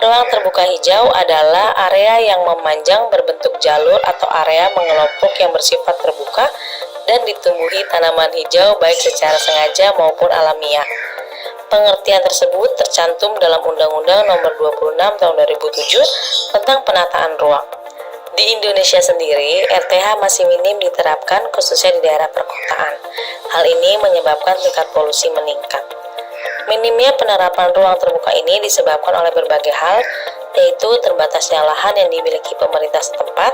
Ruang terbuka hijau adalah area yang memanjang berbentuk jalur atau area mengelompok yang bersifat terbuka dan ditumbuhi tanaman hijau baik secara sengaja maupun alamiah. Pengertian tersebut tercantum dalam Undang-Undang Nomor 26 Tahun 2007 tentang penataan ruang. Di Indonesia sendiri, RTH masih minim diterapkan khususnya di daerah perkotaan. Hal ini menyebabkan tingkat polusi meningkat. Minimnya penerapan ruang terbuka ini disebabkan oleh berbagai hal, yaitu terbatasnya lahan yang dimiliki pemerintah setempat,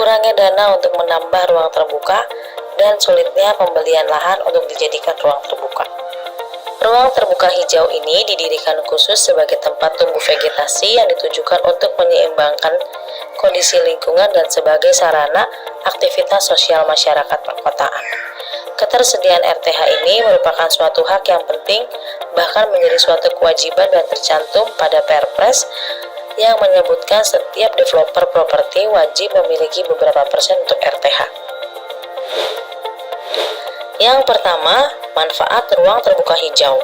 kurangnya dana untuk menambah ruang terbuka, dan sulitnya pembelian lahan untuk dijadikan ruang terbuka. Ruang terbuka hijau ini didirikan khusus sebagai tempat tumbuh vegetasi yang ditujukan untuk menyeimbangkan kondisi lingkungan dan sebagai sarana aktivitas sosial masyarakat perkotaan. Ketersediaan RTH ini merupakan suatu hak yang penting, bahkan menjadi suatu kewajiban dan tercantum pada Perpres yang menyebutkan setiap developer properti wajib memiliki beberapa persen untuk RTH. Yang pertama, manfaat ruang terbuka hijau.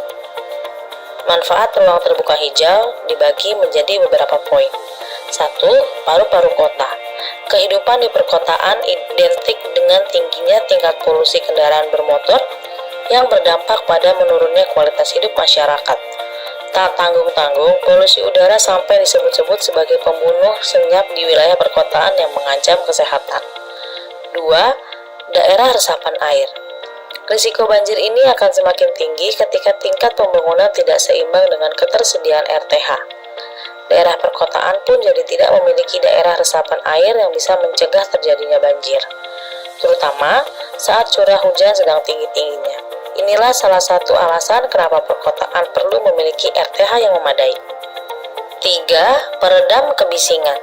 Manfaat ruang terbuka hijau dibagi menjadi beberapa poin. 1. Paru-paru kota. Kehidupan di perkotaan identik dengan tingginya tingkat polusi kendaraan bermotor yang berdampak pada menurunnya kualitas hidup masyarakat. Tak tanggung-tanggung, polusi udara sampai disebut-sebut sebagai pembunuh senyap di wilayah perkotaan yang mengancam kesehatan. 2. Daerah resapan air. Risiko banjir ini akan semakin tinggi ketika tingkat pembangunan tidak seimbang dengan ketersediaan RTH. Daerah perkotaan pun jadi tidak memiliki daerah resapan air yang bisa mencegah terjadinya banjir, terutama saat curah hujan sedang tinggi-tingginya. Inilah salah satu alasan kenapa perkotaan perlu memiliki RTH yang memadai. 3. Peredam kebisingan.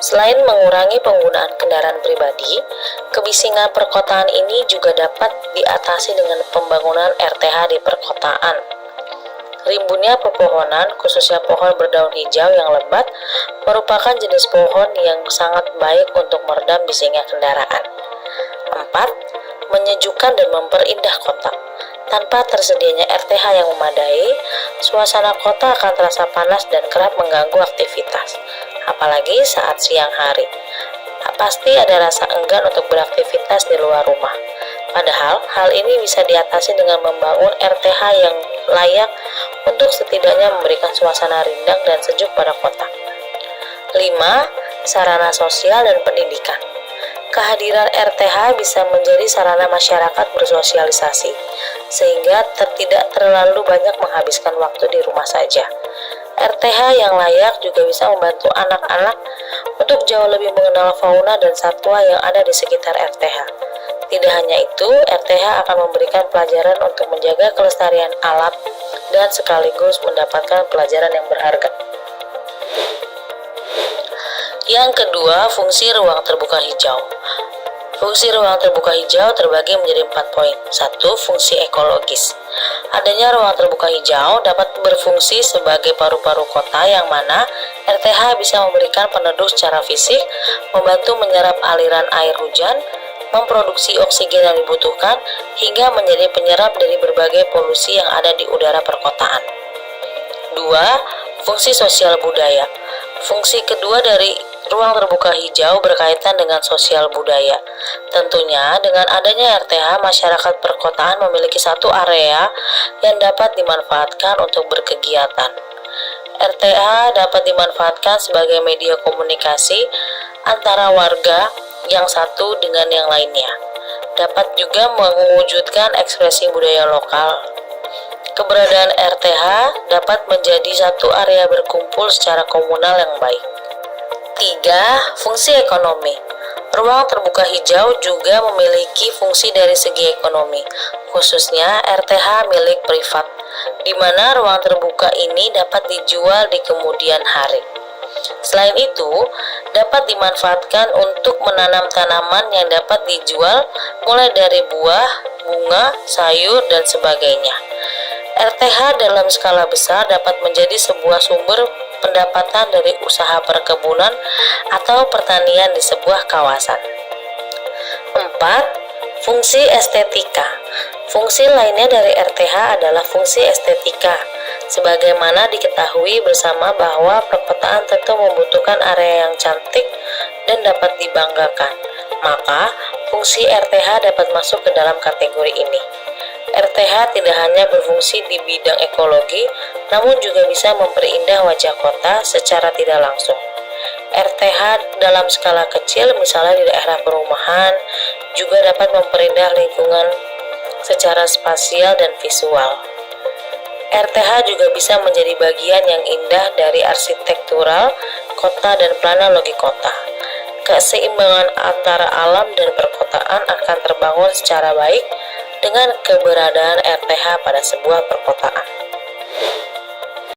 Selain mengurangi penggunaan kendaraan pribadi, kebisingan perkotaan ini juga dapat diatasi dengan pembangunan RTH di perkotaan. Rimbunnya pepohonan, khususnya pohon berdaun hijau yang lebat, merupakan jenis pohon yang sangat baik untuk meredam bisingnya kendaraan. 4. Menyejukkan dan memperindah kota. Tanpa tersedianya RTH yang memadai, suasana kota akan terasa panas dan kerap mengganggu aktivitas, apalagi saat siang hari. Pasti ada rasa enggan untuk beraktivitas di luar rumah. Padahal, hal ini bisa diatasi dengan membangun RTH yang layak untuk setidaknya memberikan suasana rindang dan sejuk pada kota. 5. Sarana sosial dan pendidikan. Kehadiran RTH bisa menjadi sarana masyarakat bersosialisasi, sehingga tidak terlalu banyak menghabiskan waktu di rumah saja. RTH yang layak juga bisa membantu anak-anak untuk jauh lebih mengenal fauna dan satwa yang ada di sekitar RTH. Tidak hanya itu, RTH akan memberikan pelajaran untuk menjaga kelestarian alam dan sekaligus mendapatkan pelajaran yang berharga. Yang kedua, fungsi ruang terbuka hijau. Fungsi ruang terbuka hijau terbagi menjadi 4 poin. 1. Fungsi ekologis. Adanya ruang terbuka hijau dapat berfungsi sebagai paru-paru kota yang mana RTH bisa memberikan peneduh secara fisik, membantu menyerap aliran air hujan, memproduksi oksigen yang dibutuhkan, hingga menjadi penyerap dari berbagai polusi yang ada di udara perkotaan. 2. Fungsi sosial budaya. Fungsi kedua dari ruang terbuka hijau berkaitan dengan sosial budaya. Tentunya dengan adanya RTH, masyarakat perkotaan memiliki satu area yang dapat dimanfaatkan untuk berkegiatan. RTH dapat dimanfaatkan sebagai media komunikasi antara warga yang satu dengan yang lainnya. Dapat juga mewujudkan ekspresi budaya lokal. Keberadaan RTH dapat menjadi satu area berkumpul secara komunal yang baik. 3. Fungsi ekonomi. Ruang terbuka hijau juga memiliki fungsi dari segi ekonomi, khususnya RTH milik privat, di mana ruang terbuka ini dapat dijual di kemudian hari. Selain itu, dapat dimanfaatkan untuk menanam tanaman yang dapat dijual mulai dari buah, bunga, sayur, dan sebagainya. RTH dalam skala besar dapat menjadi sebuah sumber pendapatan dari usaha perkebunan atau pertanian di sebuah kawasan. 4. Fungsi estetika. Fungsi lainnya dari RTH adalah fungsi estetika, Sebagaimana diketahui bersama bahwa perkotaan tentu membutuhkan area yang cantik dan dapat dibanggakan, maka fungsi RTH dapat masuk ke dalam kategori ini. RTH tidak hanya berfungsi di bidang ekologi, namun juga bisa memperindah wajah kota secara tidak langsung. RTH dalam skala kecil, misalnya di daerah perumahan, juga dapat memperindah lingkungan secara spasial dan visual. RTH juga bisa menjadi bagian yang indah dari arsitektural kota dan planologi kota. Keseimbangan antara alam dan perkotaan akan terbangun secara baik dengan keberadaan RTH pada sebuah perkotaan.